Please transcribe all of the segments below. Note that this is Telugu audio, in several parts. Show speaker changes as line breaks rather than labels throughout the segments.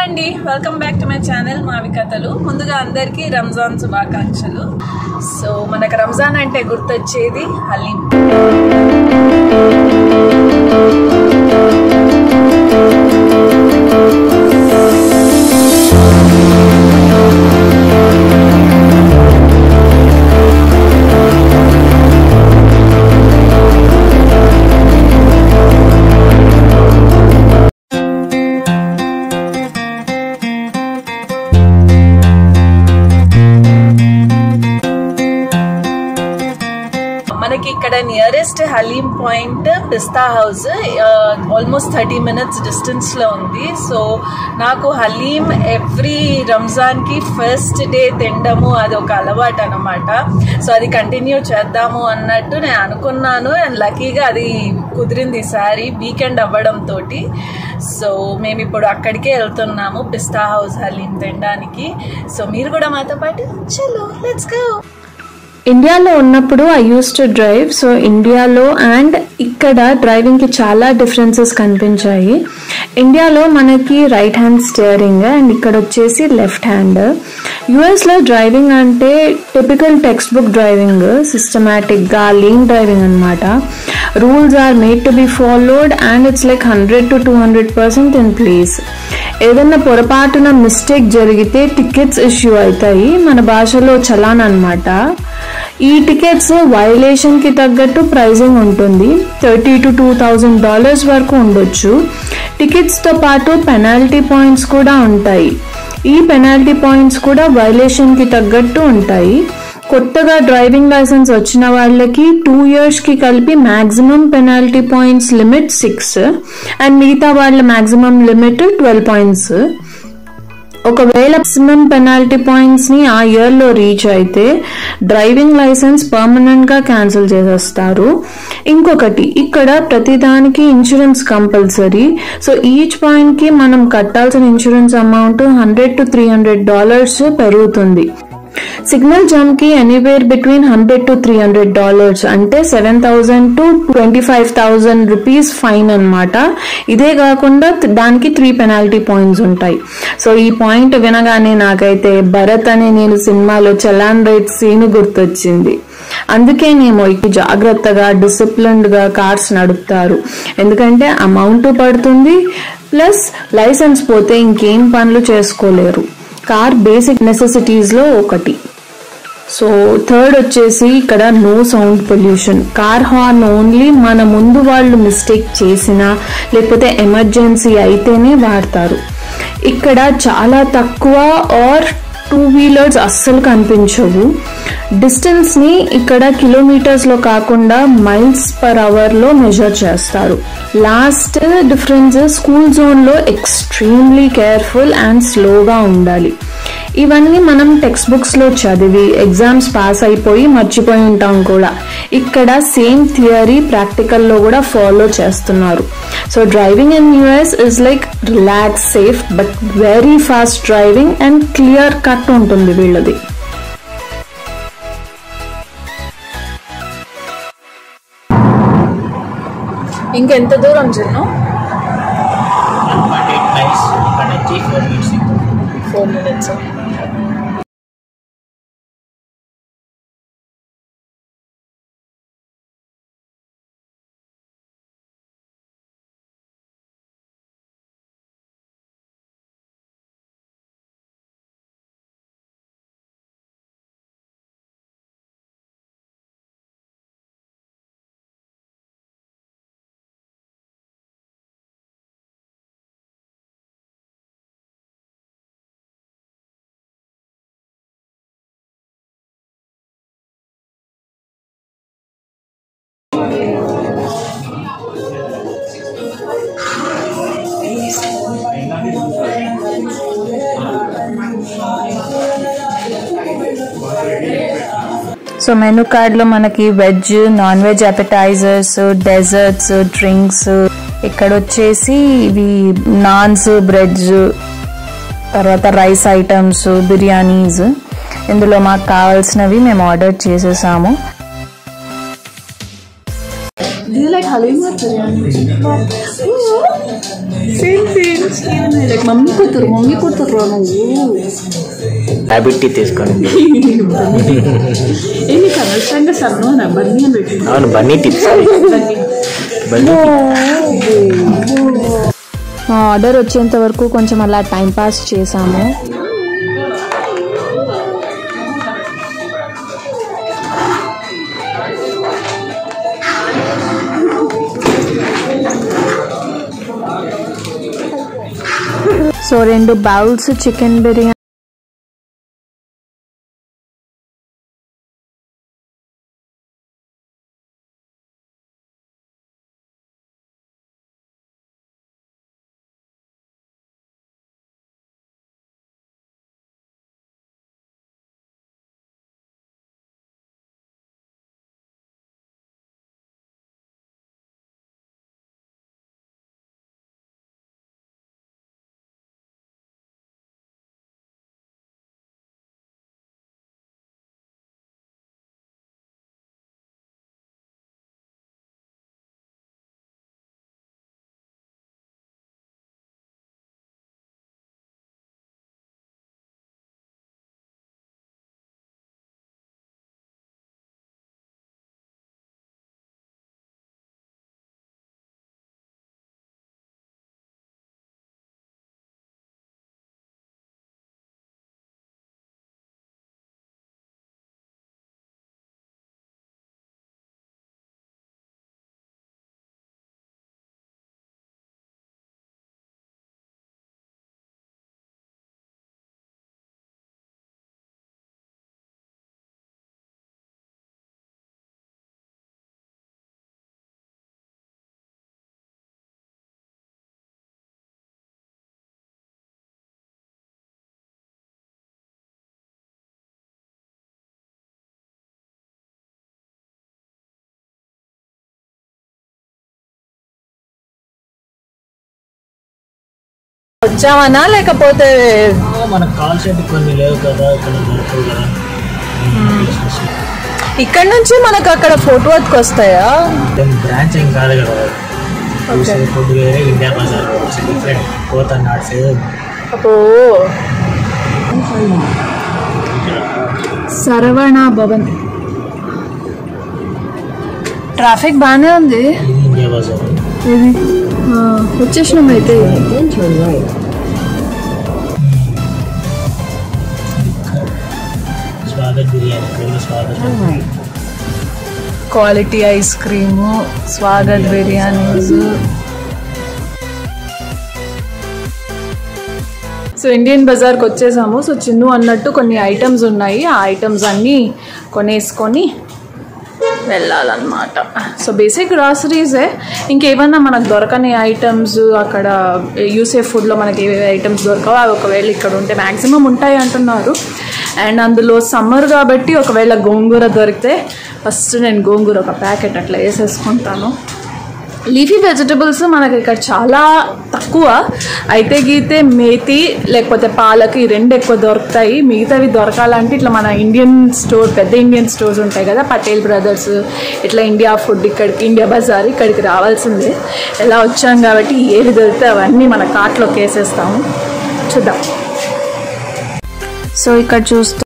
అండి, welcome back to my channel మావి కథలు. ముందుగా అందరికీ రంజాన్ శుభాకాంక్షలు. సో మనకు రంజాన్ అంటే గుర్తొచ్చేది హలీం. మనకి ఇక్కడ నియరెస్ట్ హలీం పాయింట్ పిస్తా హౌస్ ఆల్మోస్ట్ 30 minutes డిస్టెన్స్ లో ఉంది. సో నాకు హలీం ఎవ్రీ రంజాన్ కి ఫస్ట్ డే తినడము అది ఒక అలవాటు అనమాట. సో అది కంటిన్యూ చేద్దాము అన్నట్టు నేను అనుకున్నాను. అండ్ లక్కీగా అది కుదిరింది ఈసారి వీకెండ్ అవ్వడం తోటి. సో మేము ఇప్పుడు అక్కడికే వెళ్తున్నాము పిస్తా హౌస్ హలీం తినడానికి. సో మీరు కూడా మాతో పాటు చలో లెట్స్ గో.
ఇండియాలో ఉన్నప్పుడు I use to drive. So ఇండియాలో అండ్ ఇక్కడ డ్రైవింగ్కి చాలా డిఫరెన్సెస్ కనిపించాయి. ఇండియాలో మనకి రైట్ హ్యాండ్ స్టీరింగ్ అండ్ ఇక్కడ వచ్చేసి లెఫ్ట్ హ్యాండ్. యుఎస్లో డ్రైవింగ్ అంటే టిపికల్ టెక్స్ట్ బుక్ డ్రైవింగ్, సిస్టమాటిక్గా లేన్ డ్రైవింగ్ అనమాట. Rules are made to be followed and it's like 100 to 200% in place. ఏదన్నా పొరపాటున మిస్టేక్ జరిగితే టికెట్స్ ఇష్యూ అవుతాయి, మన భాషలో చలాన్ అనమాట. ఈ టికెట్స్ వైలేషన్ కి తగ్గట్టు ప్రైజింగ్ ఉంటుంది. $30 to $2,000 వరకు ఉండొచ్చు. టికెట్స్ తో పాటు పెనాల్టీ పాయింట్స్ కూడా ఉంటాయి. ఈ పెనాల్టీ పాయింట్స్ కూడా వైలేషన్ కి తగ్గట్టు ఉంటాయి. కొత్తగా డ్రైవింగ్ లైసెన్స్ వచ్చిన వాళ్ళకి 2 years కి కలిపి maximum penalty points limit 6 and మిగతా వాళ్ళ మాక్సిమం లిమిట్ 12 points. ఒకవేళ మాక్సిమం పెనాల్టీ పాయింట్స్ ని ఆ ఇయర్ లో రీచ్ అయితే డ్రైవింగ్ లైసెన్స్ పర్మనెంట్ గా క్యాన్సిల్ చేసేస్తారు. ఇంకొకటి, ఇక్కడ ప్రతిదానికి insurance compulsory. So each point కి మనం కట్టాల్సిన ఇన్సూరెన్స్ అమౌంట్ $100 to $300 పెరుగుతుంది. సిగ్నల్ జంప్ కి ఎనీవేర్ బిట్వీన్ $100 to $300 అంటే $7,000 to $25,000 ఫైన్ అనమాట. ఇదే కాకుండా దానికి 3 పెనాల్టీ పాయింట్స్ ఉంటాయి. సో ఈ పాయింట్ వినగానే నాకైతే భరత్ అనే నేను సినిమాలో చలాన్ రైట్ సీన్ గుర్తొచ్చింది. అందుకేనేమో జాగ్రత్తగా డిసిప్లిన్డ్ గా కార్స్ నడుపుతారు. ఎందుకంటే అమౌంట్ పడుతుంది, ప్లస్ లైసెన్స్ పోతే ఇంకేం పనులు చేసుకోలేరు. కార్ బేసిక్ నెసెసిటీస్ లో ఒకటి. సో థర్డ్ వచ్చేసి ఇక్కడ no sound pollution. Car horn only మన ముందు వాళ్ళు మిస్టేక్ చేసినా లేకపోతే ఎమర్జెన్సీ అయితేనే వాడతారు. ఇక్కడ చాలా తక్కువ ఆర్ 2 wheelers అస్సలు కనిపించవు. డిస్టెన్స్ ని ఇక్కడ కిలోమీటర్స్ లో కాకుండా మైల్స్ పర్ అవర్ లో మెజర్ చేస్తారు. లాస్ట్ డిఫరెన్స్, స్కూల్ జోన్ లో ఎక్స్ట్రీమ్లీ కేర్ఫుల్ అండ్ స్లోగా ఉండాలి. ఇవన్నీ మనం టెక్స్ట్ బుక్స్ లో చదివి ఎగ్జామ్స్ పాస్ అయిపోయి మర్చిపోయి ఉంటాం కూడా. ఇక్కడ సేమ్ థియరీ ప్రాక్టికల్ లో కూడా ఫాలో చేస్తున్నారు. So driving in US is like relax, safe but very fast driving and clear cut ఉంటుంది వీళ్ళది.
ఇంకెంత దూరం Chinnu? 4 minutes.
So menu card లో మనకి veg, non veg appetisers, desserts, drinks, ఇక్కడ వచ్చేసి ఇవి నాన్స్, బ్రెడ్స్, తర్వాత రైస్ ఐటమ్స్, బిర్యానీస్. ఇందులో మాకు కావాల్సినవి మేము ఆర్డర్ చేసేసాము.
Do you like Halim or biryani? Same. Like mummy కూతురు నువ్వు
హ్యాబిట్ టీ తీసుకోండి.
ఏమి కనవసరంగా సన్ను బన్నీ అని పెట్టి
అవును బన్నీ టిప్స్.
మా ఆర్డర్ వచ్చేంత వరకు కొంచెం అలా టైం పాస్ చేసాము. సో 2 బౌల్స్ చికెన్ బిర్యానీ, వచ్చామనా లేకపోతే
మనకు కావాల్సిన కొన్ని లేవు కదా, ఇక్కడ దొరకవు కదా.
ఇక్కడ నుంచి మనకు అక్కడ ఫోర్ట్ వర్త్ వస్తాయా?
బ్రాంచ్ ఏం కాదు కదా, ఫుడ్ వేరే, ఇండియా బజార్ డిఫరెంట్, కోత నాట్ సైడ్.
ఓ
శరవణ భవన్. ట్రాఫిక్ బాగానే ఉంది.
ఇండియా బజార్
ఇది వచ్చేసినాం అయితే.
Swagat biryani, Swagat
quality ice cream, Swagat biryanis. So Indian బజార్కి వచ్చేసాము. సో చిన్ను అన్నట్టు కొన్ని ఐటమ్స్ ఉన్నాయి, ఆ ఐటమ్స్ అన్నీ కొనేసుకొని వెళ్ళాలన్నమాట. సో బేసిక్ గ్రాసరీసే, ఇంకేమన్నా మనకు దొరకని ఐటమ్స్ అక్కడ యూసేఫ్ ఫుడ్లో మనకి ఏవేవి ఐటమ్స్ దొరకవో అవి ఒకవేళ ఇక్కడ ఉంటే మ్యాక్సిమం ఉంటాయి అంటున్నారు. అండ్ అందులో సమ్మర్ కాబట్టి ఒకవేళ గోంగూర దొరికితే ఫస్ట్ నేను గోంగూర ఒక ప్యాకెట్ అట్లా వేసేసుకుంటాను. లీఫీ వెజిటబుల్స్ మనకి ఇక్కడ చాలా తక్కువ, అయితే గీతే మేతి లేకపోతే పాలక్ ఈ 2 ఎక్కువ దొరుకుతాయి. మిగతావి దొరకాలంటే ఇట్లా మన ఇండియన్ స్టోర్, పెద్ద ఇండియన్ స్టోర్స్ ఉంటాయి కదా, పటేల్ బ్రదర్స్, ఇట్లా ఇండియా ఫుడ్ ఇక్కడికి, ఇండియా బజార్ ఇక్కడికి రావాల్సిందే. ఎలా వచ్చాం కాబట్టి ఏవి దొరికితే అవన్నీ మన కార్ట్లోకి వేసేస్తాము. చూద్దాం.
సో ఇక్కడ చూస్తే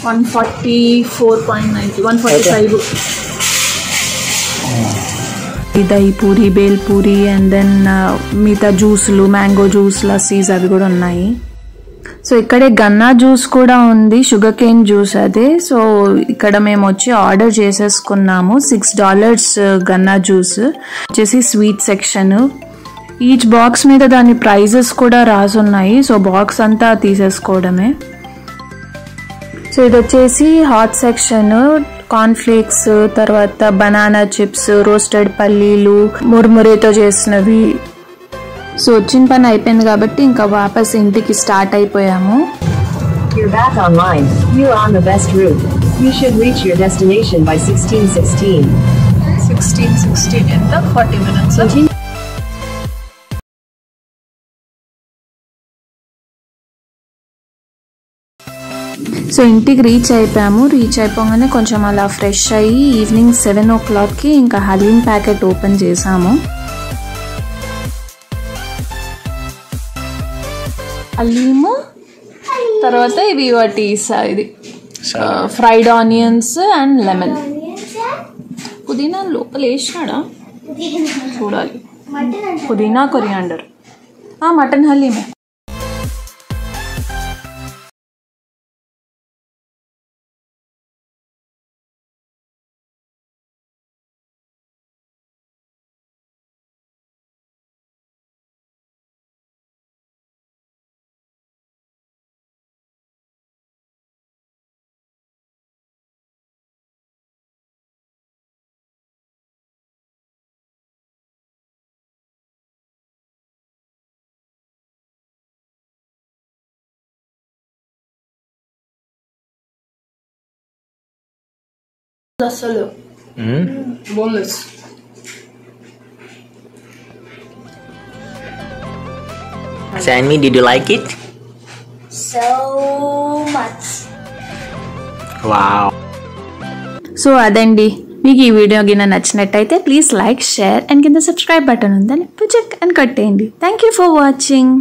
144.90, 145.
దహి పూరి, బేల్ పూరి అండ్ దెన్ మిగతా జ్యూసులు, మ్యాంగో జ్యూస్, లస్సీస్ అవి కూడా ఉన్నాయి. సో ఇక్కడే గన్నా జ్యూస్ కూడా ఉంది, షుగర్ కేన్ జ్యూస్ అదే. సో ఇక్కడ మేము వచ్చి ఆర్డర్ చేసేసుకున్నాము. $6 గన్నా జ్యూస్. వచ్చేసి స్వీట్ సెక్షన్. ఈచ్ బాక్స్ మీద దాని ప్రైజెస్ కూడా రాసున్నాయి. సో బాక్స్ అంతా తీసేసుకోవడమే. సో ఇది వచ్చేసి హాట్ సెక్షన్. కార్న్ఫ్లేక్స్, తర్వాత బనానా చిప్స్, రోస్టెడ్ పల్లీలు, మురుమురేతో చేసినవి. సో వచ్చిన పని అయిపోయింది కాబట్టి ఇంకా వాపస్ ఇంటికి స్టార్ట్ అయిపోయాము.
You're back online. You're on the best route. You should reach your destination by 16:16.
16 ఎంత? 40 minutes.
సో ఇంటికి రీచ్ అయిపోయాము. రీచ్ అయిపోగానే కొంచెం అలా ఫ్రెష్ అయ్యి ఈవినింగ్ 7 o'clockకి ఇంకా హలీం ప్యాకెట్ ఓపెన్ చేసాము. హలీము తర్వాత ఇవి వాటి ఇది ఫ్రైడ్ ఆనియన్స్ అండ్ లెమన్. పుదీనా లోపల వేసినాడా చూడాలి. పుదీనా, కొరియాండర్. మటన్ హలీమే.
అసలు boneless.
Sanmi, did you like it?
So much.
Wow.
So అదండి, మీకు ఈ వీడియో గిన నచ్చినట్టయితే ప్లీజ్ లైక్, షేర్ అండ్ కింద సబ్స్క్రైబ్ బటన్ ఉందని చెక్ అని కొట్టేయండి. Thank you for watching.